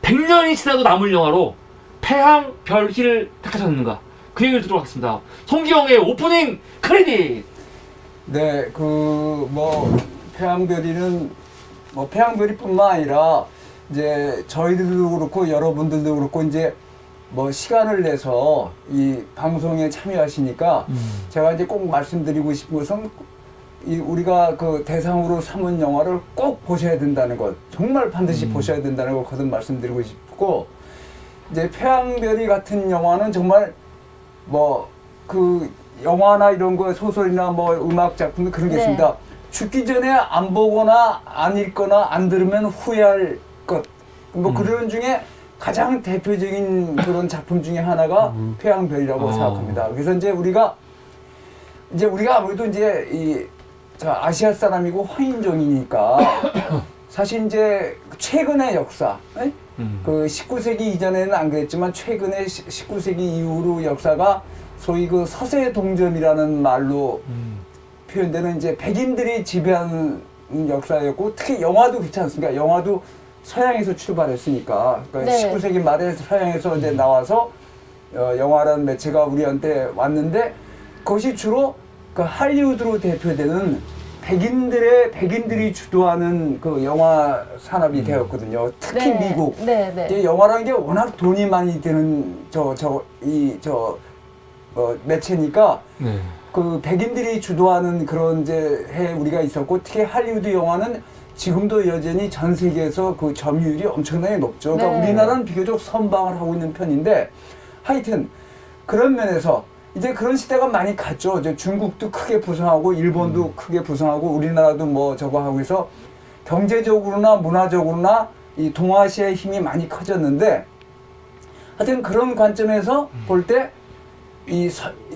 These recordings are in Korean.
100년이 지나도 남을 영화로 태양 별희를 택하셨는가? 그 얘기를 듣도록 하겠습니다. 송기영의 오프닝 크레딧! 네, 태양별이는, 태양별이뿐만 아니라, 이제, 저희들도 그렇고, 여러분들도 그렇고, 이제, 시간을 내서 이 방송에 참여하시니까, 제가 이제 꼭 말씀드리고 싶은 것은, 우리가 그 대상으로 삼은 영화를 꼭 보셔야 된다는 것, 정말 반드시 보셔야 된다는 걸 거듭 말씀드리고 싶고, 이제 태양별이 같은 영화는 정말 영화나 이런 거 소설이나 음악 작품 그런 게 있습니다. 죽기 전에 안 보거나 안 읽거나 안 들으면 후회할 것. 그런 중에 가장 대표적인 그런 작품 중에 하나가 태양별이라고 생각합니다. 그래서 이제 우리가 아무래도 이제 아시아 사람이고 화인종이니까 사실 이제 최근의 역사, 그 19세기 이전에는 안 그랬지만 최근에 19세기 이후로 역사가 소위 그 서세 동점이라는 말로 표현되는 이제 백인들이 지배하는 역사였고, 특히 영화도 그렇지 않습니까? 영화도 서양에서 출발했으니까, 그러니까 네. 19세기 말에 서양에서 이제 나와서 영화라는 매체가 우리한테 왔는데, 그것이 주로 그 할리우드로 대표되는 백인들이 주도하는 그 영화 산업이 되었거든요. 특히 네. 미국. 네, 네. 영화라는 게 워낙 돈이 많이 드는 매체니까 네. 그 백인들이 주도하는 그런 이제 해 우리가 있었고, 특히 할리우드 영화는 지금도 여전히 전 세계에서 그 점유율이 엄청나게 높죠. 그러니까 네. 우리나라는 비교적 선방을 하고 있는 편인데, 하여튼 그런 면에서 이제 그런 시대가 많이 갔죠. 이제 중국도 크게 부상하고 일본도 크게 부상하고 우리나라도 저거 하고 해서 경제적으로나 문화적으로나 이 동아시아의 힘이 많이 커졌는데, 하여튼 그런 관점에서 볼 때 이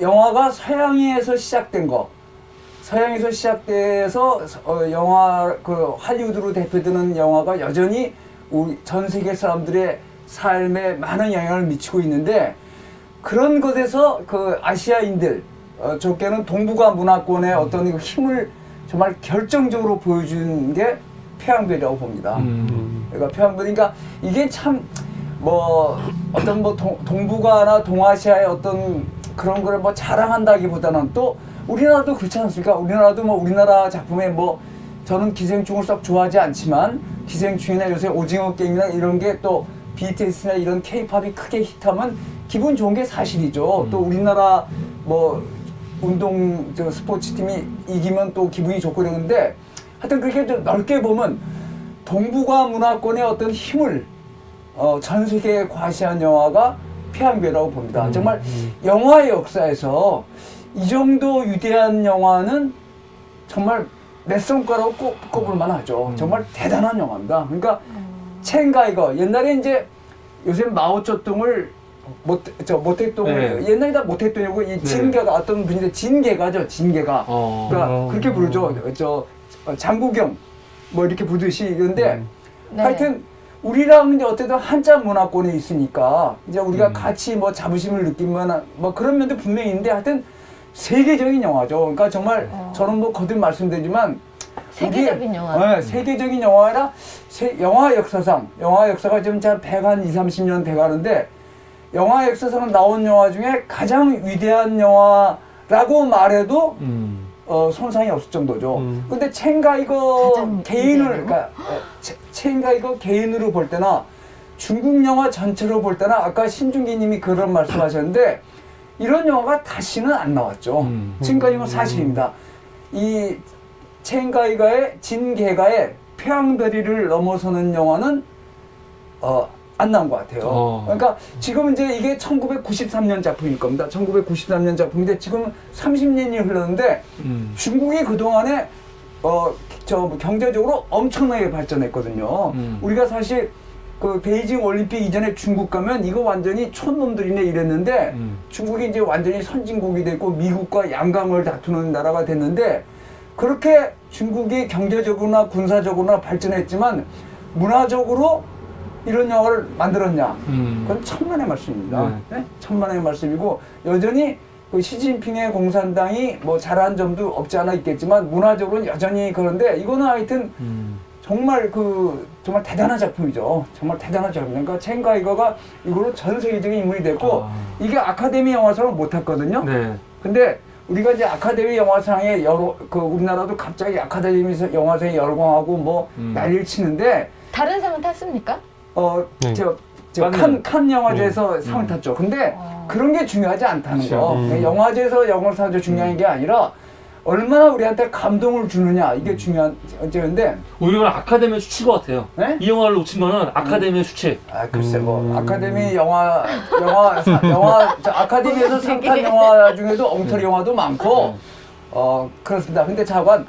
영화가 서양에서 시작된 거, 서양에서 시작돼서 영화 할리우드로 대표되는 영화가 여전히 우리 전 세계 사람들의 삶에 많은 영향을 미치고 있는데, 그런 것에서 그 아시아인들, 적게는 동북아 문화권의 어떤 힘을 정말 결정적으로 보여준 게 태양별이라고 봅니다. 그러니까 태양별이니까 이게 참 동북아나 동아시아의 어떤 그런 거를 자랑한다기보다는 또 우리나라도 그렇지 않습니까? 우리나라도 우리나라 작품에 저는 기생충을 썩 좋아하지 않지만 기생충이나 요새 오징어 게임이나 이런 게 또 BTS나 이런 K-팝이 크게 히트하면 기분 좋은 게 사실이죠. 또 우리나라 운동 스포츠팀이 이기면 또 기분이 좋고 그러는데, 하여튼 그렇게 좀 넓게 보면 동북아 문화권의 어떤 힘을 전 세계에 과시한 영화가 태양별이라고 봅니다. 정말 영화의 역사에서 이 정도 위대한 영화는 정말 몇 손가락으로 꼽을 만하죠. 정말 대단한 영화입니다. 그러니까 첸가이거, 옛날에 이제 요새 마오쩌둥을 모택동을 네. 옛날에 다 모택동이고 이 진계가 어떤 분인데 진계가죠. 진계가 그러니까 그렇게 부르죠. 장국영 이렇게 부르듯이. 그런데 네. 하여튼 우리랑 이제 어쨌든 한자 문화권에 있으니까 이제 우리가 같이 자부심을 느끼면 그런 면도 분명히 있는데, 하여튼 세계적인 영화죠. 그러니까 정말 저는 거듭 말씀드리지만 세계적인 영화. 네, 세계적인 영화라 영화 역사가 지금 한 120, 30년 돼가는데, 영화 역사상 나온 영화 중에 가장 위대한 영화라고 말해도 손상이 없을 정도죠. 근데 첸가이거 개인을, 그러니까 첸가이거 개인으로 볼 때나 중국 영화 전체로 볼 때나 아까 신중기님이 그런 말씀하셨는데, 이런 영화가 다시는 안 나왔죠. 지금까지 는 사실입니다. 이 첸가이가의 진계가의 태양별이를 넘어서는 영화는 안 나온 것 같아요. 그러니까 지금 이제 이게 1993년 작품일 겁니다. 1993년 작품인데 지금 30년이 흘렀는데 중국이 그동안에 경제적으로 엄청나게 발전했거든요. 우리가 사실 그 베이징 올림픽 이전에 중국 가면 이거 완전히 촌놈들이네 이랬는데 중국이 이제 완전히 선진국이 됐고 미국과 양강을 다투는 나라가 됐는데, 그렇게 중국이 경제적으로나 군사적으로나 발전했지만 문화적으로 이런 영화를 만들었냐? 그건 천만의 말씀입니다. 네? 천만의 말씀이고, 여전히 그 시진핑의 공산당이 잘한 점도 없지 않아 있겠지만 문화적으로는 여전히 그런데, 이거는 하여튼 정말 정말 대단한 작품이죠. 정말 대단한 작품. 그러니까 첸 가이거가 이걸로 전 세계적인 인물이 됐고 이게 아카데미 영화상을 못 탔거든요. 네. 근데 우리가 이제 아카데미 영화상에 우리나라도 갑자기 아카데미 영화상에 열광하고 뭐 난리를 치는데 다른 상은 탔습니까? 네. 칸 영화제에서 상을 탔죠. 근데 그런 게 중요하지 않다는 거. 영화제에서 영화를 타는 게 중요한 게 아니라 얼마나 우리한테 감동을 주느냐 이게 중요한 문제인데 오히려 아카데미에 수치인 것 같아요. 네? 이 영화를 놓친 거는 아카데미의 수치. 글쎄 뭐 아카데미 아카데미에서 상 탄 영화 중에도 엉터리 영화도 많고 그렇습니다. 근데 자관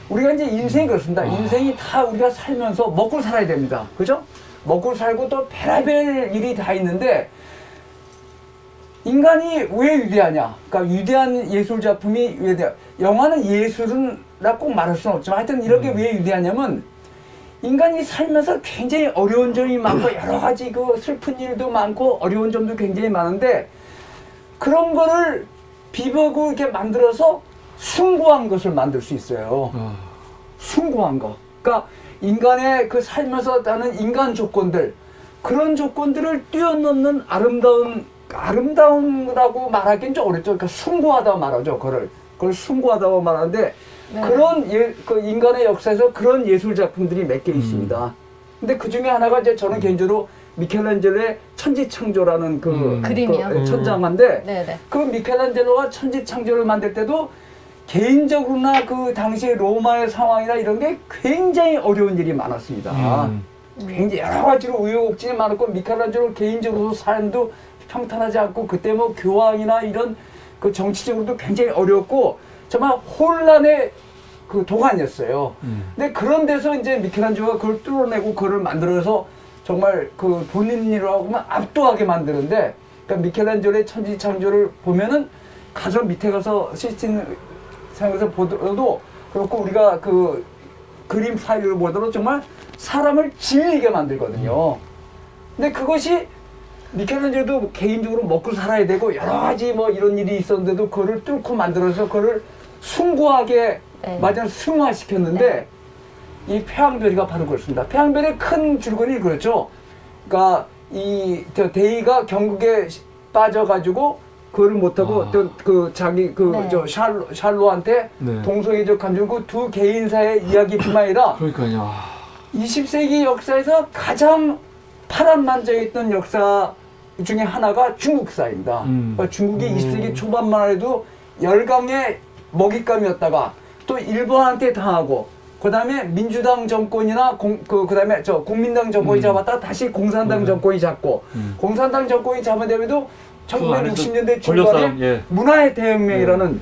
우리가 이제 인생이 그렇습니다. 인생이 다 우리가 살면서 먹고 살아야 됩니다. 그죠? 먹고 살고 또 별의별 일이 다 있는데 인간이 왜 위대하냐? 그러니까 위대한 예술 작품이 영화는 예술은라 꼭 말할 수는 없지만 하여튼 이렇게 왜 위대하냐면 인간이 살면서 굉장히 어려운 점이 많고 여러 가지 슬픈 일도 많고 어려운 점도 굉장히 많은데 그런 거를 비벼고 이렇게 만들어서 숭고한 것을 만들 수 있어요. 숭고한 거. 그러니까 인간의 살면서 나는 인간 조건들 그런 조건들을 뛰어넘는 아름다움이라고 말하기는 좀 어렵죠. 그러니까 숭고하다고 말하죠. 그걸 숭고하다고 말하는데 네. 그런 인간의 역사에서 그런 예술 작품들이 몇 개 있습니다. 근데 그 중에 하나가 이제 저는 개인적으로 미켈란젤로의 천지창조라는 그림이요? 천장화인데 네네. 그 미켈란젤로가 천지창조를 만들 때도 개인적으로나 그 당시의 로마의 상황이나 이런 게 굉장히 어려운 일이 많았습니다. 굉장히 여러 가지로 우여곡절이 많았고 미켈란젤로 개인적으로 삶도 평탄하지 않고 그때 뭐 교황이나 이런 정치적으로도 굉장히 어렵고 정말 혼란의 도가니였어요. 근데 그런 데서 이제 미켈란젤로가 그걸 뚫어내고 그걸 만들어서 정말 본인이라고 하면 압도하게 만드는데 그러니까 미켈란젤로의 천지창조를 보면은 가서 밑에 가서 시스템상에서 보더라도 그렇고 우리가 그림 파일을 보더라도 정말 사람을 질리게 만들거든요. 근데 그것이 미켈란젤로도 개인적으로 먹고 살아야 되고 여러 가지 뭐 이런 일이 있었는데도 그거를 뚫고 만들어서 그거를 숭고하게 마저 승화시켰는데 이 태양별이가 바로 그렇습니다. 태양별의 큰 줄거리 그렇죠. 그러니까 데이가 경국에 빠져가지고 그거를 못하고 자기 샬로한테 동성애적 감정 두 개인사의 이야기뿐만 아니라 그러니까요. 20세기 역사에서 가장 파란만장했던 역사 중에 하나가 중국사입니다. 그러니까 중국이 20세기 초반만 해도 열강의 먹잇감이었다가 또 일본한테 당하고 그다음에 민주당 정권이나 그다음에 국민당 정권이 잡았다 다시 공산당 정권이 잡고 공산당 정권이 잡아내면도 1960년대 중반에 문화의 대혁명이라는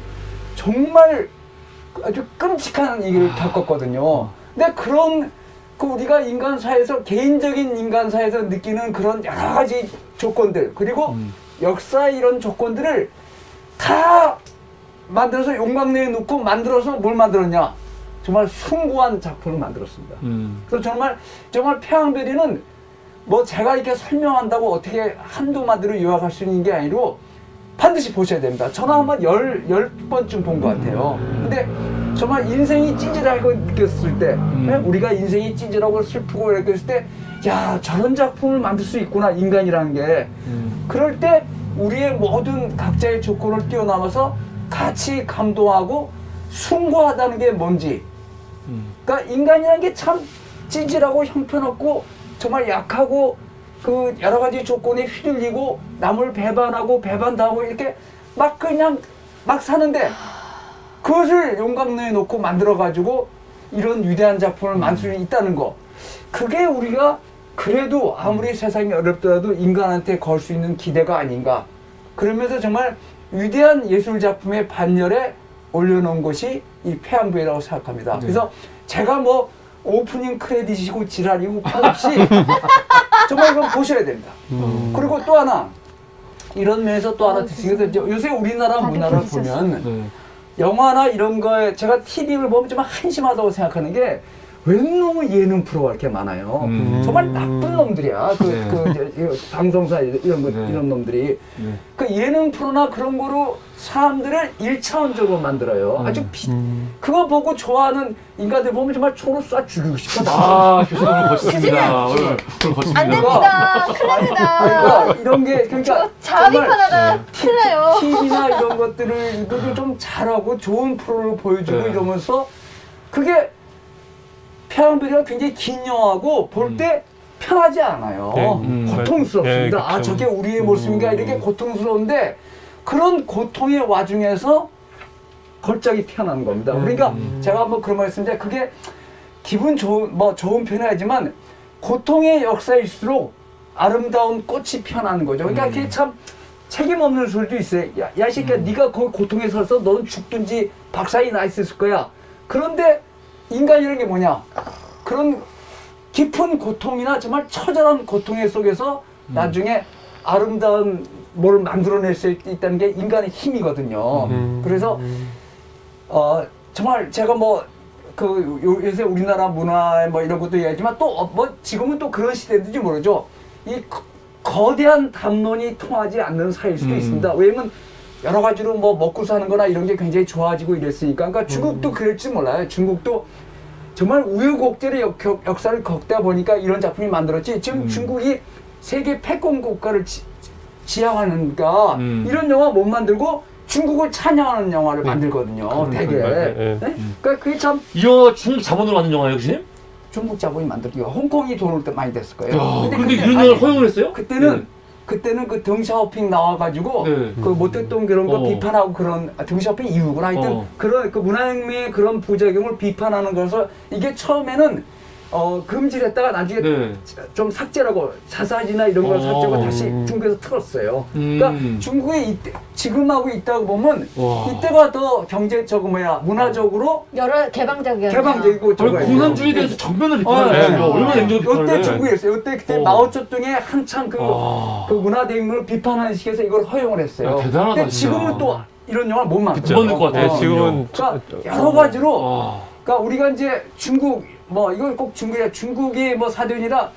정말 아주 끔찍한 일을 겪었거든요. 근데 그런 우리가 인간사에서 개인적인 인간사에서 느끼는 그런 여러 가지 조건들 그리고 역사의 이런 조건들을 다 만들어서 용광로에 놓고 만들어서 뭘 만들었냐? 정말 숭고한 작품을 만들었습니다. 그래서 정말 태양별이는 뭐 제가 이렇게 설명한다고 어떻게 한두 마디로 요약할 수 있는 게 아니고 반드시 보셔야 됩니다. 저는 한번 열 번쯤 본 것 같아요. 근데 정말 인생이 찌질하고 느꼈을 때 우리가 인생이 찌질하고 슬프고 이렇게 했을 때 야 저런 작품을 만들 수 있구나 인간이라는 게 그럴 때 우리의 모든 각자의 조건을 뛰어넘어서 같이 감동하고 숭고하다는 게 뭔지 그러니까 인간이라는 게 참 찌질하고 형편없고 정말 약하고 여러 가지 조건에 휘둘리고 남을 배반당하고 이렇게 그냥 사는데 그것을 용광로에 놓고 만들어가지고 이런 위대한 작품을 만들 수 있다는 거 그게 우리가 그래도 아무리 세상이 어렵더라도 인간한테 걸 수 있는 기대가 아닌가 그러면서 정말 위대한 예술 작품의 반열에 올려놓은 것이 이 태양별이라고 생각합니다. 그래서 제가 뭐 오프닝 크레딧이고 지랄이고 없이 정말 이거 보셔야 됩니다. 그리고 또 하나 이런 면에서 또 하나 드시겠어요. 요새 우리나라 문화를 보면 영화나 이런 거에 제가 TV를 보면 좀 한심하다고 생각하는 게 왜 너무 예능 프로가 이렇게 많아요? 정말 나쁜 놈들이야. 방송사 이런 거, 네. 이런 놈들이. 네. 그 예능 프로나 그런 거로 사람들을 일차원적으로 만들어요. 아주 그거 보고 좋아하는 인간들 보면 정말 총으로 쏴 죽이고 싶어. 아, 교수님 오늘 멋있습니다. 오늘 멋있습니다. 안 됩니다. 큰일 납니다. 그러니까 이런 게 그러니까 자아 정말 비판하다 큰일 나요. TV나 이런 것들을 좀 잘하고 좋은 프로를 보여주고 네. 이러면서 그게 폐왕별이가 굉장히 긴 영화고 볼 때 편하지 않아요. 고통스럽습니다. 네, 아 그쵸. 저게 우리의 모습인가 이렇게 고통스러운데 그런 고통의 와중에서 걸작이 태어나는 겁니다. 그러니까 제가 한번 그런 말씀드린데 그게 기분 좋은 표현이지만 고통의 역사일수록 아름다운 꽃이 피어나는 거죠. 그러니까 그게 참 책임 없는 소리도 있어요. 야, 이 새끼야, 네가 거기 고통에 서서 너는 죽든지 박살이 나 있을 거야. 그런데 인간이라는 게 뭐냐? 그런 깊은 고통이나 정말 처절한 고통 속에서 나중에 아름다운 뭘 만들어낼 수 있다는 게 인간의 힘이거든요. 그래서 정말 제가 요새 우리나라 문화 이런 것도 얘기하지만 또 지금은 또 그런 시대인지 모르죠. 이 거대한 담론이 통하지 않는 사회일 수도 있습니다. 왜냐면 여러 가지로 먹고 사는 거나 이런 게 굉장히 좋아지고 이랬으니까. 그러니까 중국도 그럴지 몰라요. 중국도 정말 우여곡절의 역사를 겪다 보니까 이런 작품이 만들었지. 지금 중국이 세계 패권 국가를 지향하는가 이런 영화 못 만들고 중국을 찬양하는 영화를 만들거든요. 되게. 네? 그러니까 그게 참 이 영화가 중국 자본으로 만든 영화예요, 교수님? 중국 자본이 만들고 홍콩이 돈을 많이 냈을 거예요. 야, 근데 이런 영화를 허용을 했어요? 그때는 그 덩샤오핑 나와가지고 네. 그 못했던 그런 거 비판하고 그런 덩샤오핑 이후구나 하여튼 그런 그 문화혁명의 그런 부작용을 비판하는 거라서 이게 처음에는 금지를 했다가 나중에 네. 좀 삭제라고 자사지나 이런 걸 삭제하고 다시 중국에서 틀었어요. 그러니까 중국이 지금하고 있다고 보면 이때가 더 문화적으로 여러 개방적이었죠. 개방적이고 공산주의에 대해서 정면을 비판했어요. 얼마나 냉정히 비판을 이때 해. 중국이었어요. 그때 마오쩌둥의 한창 그 문화대혁명을 비판하는 식에서 이걸 허용을 했어요. 야, 대단하다, 근데 진짜. 지금은 또 이런 영화 못 만들어요. 못 만들 것 같아요. 지금은 그러니까 여러 가지로 그러니까 우리가 이제 중국 이건 꼭 중국이야. 중국이 사전이라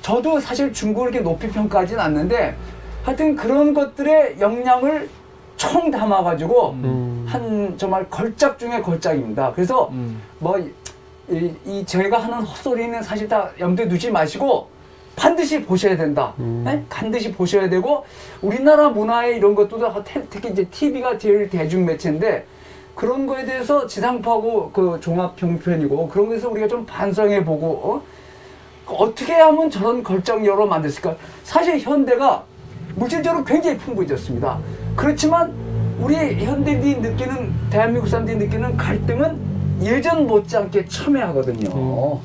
저도 사실 중국을 이렇게 높이 평가하진 않는데 하여튼 그런 것들의 영향을 총 담아가지고 한 정말 걸작 중에 걸작입니다. 그래서 저희가 하는 헛소리는 사실 다 염두에 두지 마시고 반드시 보셔야 된다. 네? 반드시 보셔야 되고 우리나라 문화의 이런 것도 특히 이제 TV가 제일 대중 매체인데 그런 거에 대해서 지상파하고 그 종합평편이고 그런 거에서 우리가 좀 반성해보고 어떻게 하면 저런 걸작 영화를 만들 수 있을까? 사실 현대가 물질적으로 굉장히 풍부해졌습니다. 그렇지만 우리 현대인들이 느끼는 대한민국 사람들이 느끼는 갈등은 예전 못지않게 첨예하거든요.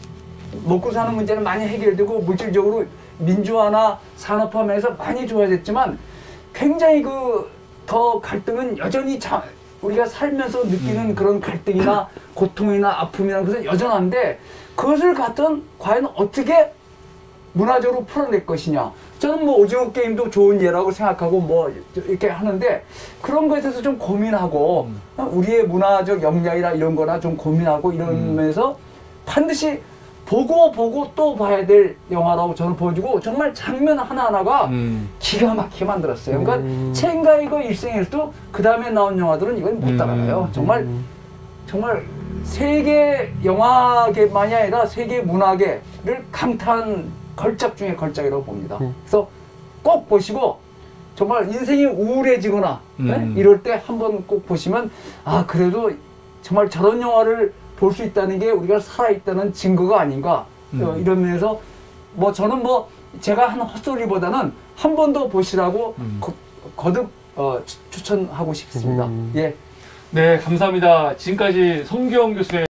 먹고 사는 문제는 많이 해결되고 물질적으로 민주화나 산업화 면에서 많이 좋아졌지만 굉장히 더 갈등은 여전히 우리가 살면서 느끼는 그런 갈등이나 고통이나 아픔이나 것은 여전한데 그것을 과연 어떻게 문화적으로 풀어낼 것이냐. 저는 오징어 게임도 좋은 예라고 생각하고 이렇게 하는데 그런 것에 대해서 좀 고민하고 우리의 문화적 역량이나 이런 거나 좀 고민하고 이러면서 반드시 보고 또 봐야 될 영화라고 저는 보여주고 정말 장면 하나하나가 기가 막히게 만들었어요. 그러니까 첸가이거 일생에서도 그 다음에 나온 영화들은 이건 못 따라가요. 정말 세계 영화계만이 아니라 세계 문화계를 강타한 걸작 중에 걸작이라고 봅니다. 그래서 꼭 보시고 정말 인생이 우울해지거나 이럴 때 한번 꼭 보시면 그래도 정말 저런 영화를 볼 수 있다는 게 우리가 살아있다는 증거가 아닌가 이런 면에서 저는 제가 하는 헛소리보다는 한 번 더 보시라고 거듭 추천하고 싶습니다. 예. 네, 감사합니다. 지금까지 성기영 교수의